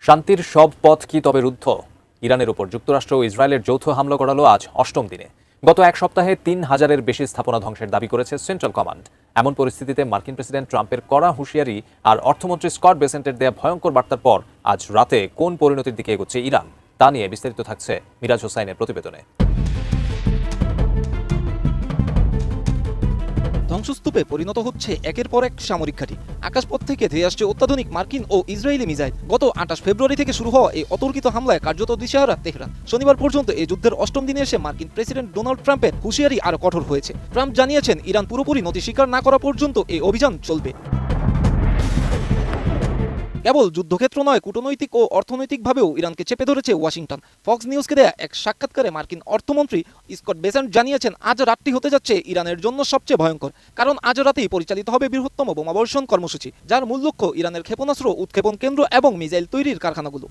শান্তির সব পথ কি তবে রুদ্ধ? ইরানের উপর যুক্তরাষ্ট্র ও ইসরায়েলের যৌথ হামলা করালো আজ অষ্টম দিনে। গত এক সপ্তাহে ৩,০০০-এর বেশি স্থাপনা ধ্বংসের দাবি করেছে সেন্ট্রাল কমান্ড। এমন পরিস্থিতিতে মার্কিন প্রেসিডেন্ট ট্রাম্পের কড়া হুঁশিয়ারি আর অর্থমন্ত্রী স্কট বেসেন্টের দেয়া ভয়ঙ্কর বার্তার পর আজ রাতে কোন পরিণতির দিকে এগোচ্ছে ইরান, তা নিয়ে বিস্তারিত থাকছে মিরাজ হোসাইনের প্রতিবেদনে। ধ্বংসস্তূপে পরিণত হচ্ছে একের পর এক সামরিক ঘাঁটি। আকাশপথ থেকে ধেয়ে আসছে অত্যাধুনিক মার্কিন ও ইসরায়েলি মিসাইল। গত ২৮ ফেব্রুয়ারি থেকে শুরু হওয়া এই অতর্কিত হামলায় কার্যত দিশেহারা তেহরান। শনিবার পর্যন্ত এই যুদ্ধের অষ্টম দিনে এসে মার্কিন প্রেসিডেন্ট ডোনাল্ড ট্রাম্পের হুঁশিয়ারি আরও কঠোর হয়েছে। ট্রাম্প জানিয়েছেন, ইরান পুরোপুরি নতি স্বীকার না করা পর্যন্ত এই অভিযান চলবে। কেবল যুদ্ধক্ষেত্র নয়, কূটনৈতিক ও অর্থনৈতিকভাবেও ইরানকে চেপে ধরেছে ওয়াশিংটন। ফক্স নিউজকে দেয়া এক সাক্ষাৎকারে মার্কিন অর্থমন্ত্রী স্কট বেসেন্ট জানিয়েছেন, আজ রাতটি হতে যাচ্ছে ইরানের জন্য সবচেয়ে ভয়ঙ্কর, কারণ আজ রাতেই পরিচালিত হবে বৃহত্তম বোমাবর্ষণ কর্মসূচি, যার মূল লক্ষ্য ইরানের ক্ষেপণাস্ত্র উৎক্ষেপণ কেন্দ্র এবং মিসাইল তৈরির কারখানাগুলো।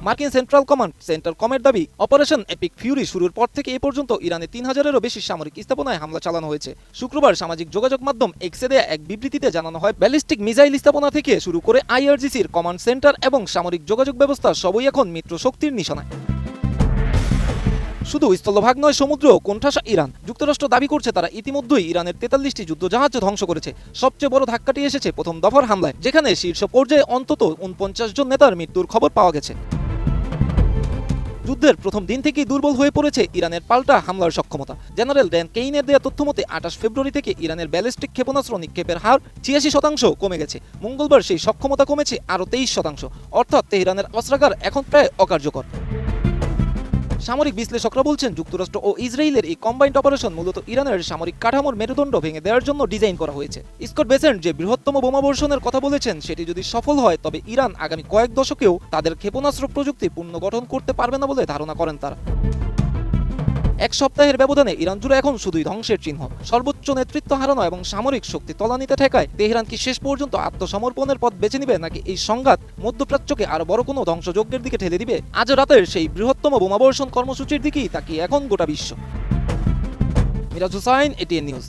মার্কিন সেন্ট্রাল কমান্ড সেন্টারকমের দাবি, অপারেশন এপিক ফিউরি শুরুর পর থেকে এ পর্যন্ত ইরানে ৩,০০০-এরও বেশি সামরিক স্থাপনায় হামলা চালানো হয়েছে। শুক্রবার সামাজিক যোগাযোগ মাধ্যম এক্সে দেয়া এক বিবৃতিতে জানানো হয়, ব্যালিস্টিক মিসাইল স্থাপনা থেকে শুরু করে আইআরজিসির কমান্ড সেন্টার এবং সামরিক যোগাযোগ ব্যবস্থা সবই এখন মিত্র শক্তির নিশানায়। শুধু স্থলভাগ নয়, সমুদ্রেও কোণঠাসা ইরান। যুক্তরাষ্ট্র দাবি করছে তারা ইতিমধ্যেই ইরানের ৪৩টি যুদ্ধজাহাজ ধ্বংস করেছে। সবচেয়ে বড় ধাক্কাটি এসেছে প্রথম দফার হামলায়, যেখানে শীর্ষ পর্যায়ে অন্তত ৪৯ জন নেতার মৃত্যুর খবর পাওয়া গেছে। যুদ্ধের প্রথম দিন থেকেই দুর্বল হয়ে পড়েছে ইরানের পাল্টা হামলার সক্ষমতা। জেনারেল ড্যান কেইনের দেয়া তথ্যমতে ২৮ ফেব্রুয়ারি থেকে ইরানের ব্যালিস্টিক ক্ষেপণাস্ত্র নিক্ষেপের হার ৮৬% কমে গেছে। মঙ্গলবার সেই সক্ষমতা কমেছে আরও ২৩%, অর্থাৎ তেহরানের অস্ত্রাগার এখন প্রায় অকার্যকর। সামরিক বিশ্লেষকরা বলছেন, যুক্তরাষ্ট্র ও ইসরায়েলের এই কম্বাইন্ড অপারেশন মূলত ইরানের সামরিক কাঠামোর মেরুদণ্ড ভেঙে দেওয়ার জন্য ডিজাইন করা হয়েছে। স্কট বেসেন্ট যে বৃহত্তম বোমাবর্ষণের কথা বলেছেন, সেটি যদি সফল হয় তবে ইরান আগামী কয়েক দশকেও তাদের ক্ষেপণাস্ত্র প্রযুক্তি পুনর্গঠন করতে পারবে না বলে ধারণা করেন তারা। এক সপ্তাহের ব্যবধানে ইরান জুড়ে এখন শুধুই ধ্বংসের চিহ্ন। সর্বোচ্চ নেতৃত্ব হারানো এবং সামরিক শক্তি তলানিতে ঠেকায় তেহরান কি শেষ পর্যন্ত আত্মসমর্পণের পথ বেছে নিবে, নাকি এই সংঘাত মধ্যপ্রাচ্যকে আরো বড় কোনো ধ্বংসযজ্ঞের দিকে ঠেলে দিবে? আজ রাতের সেই বৃহত্তম বোমাবর্ষণ কর্মসূচির দিকেই তাকিয়ে এখন গোটা বিশ্ব। Miraj Hossain, ATN news.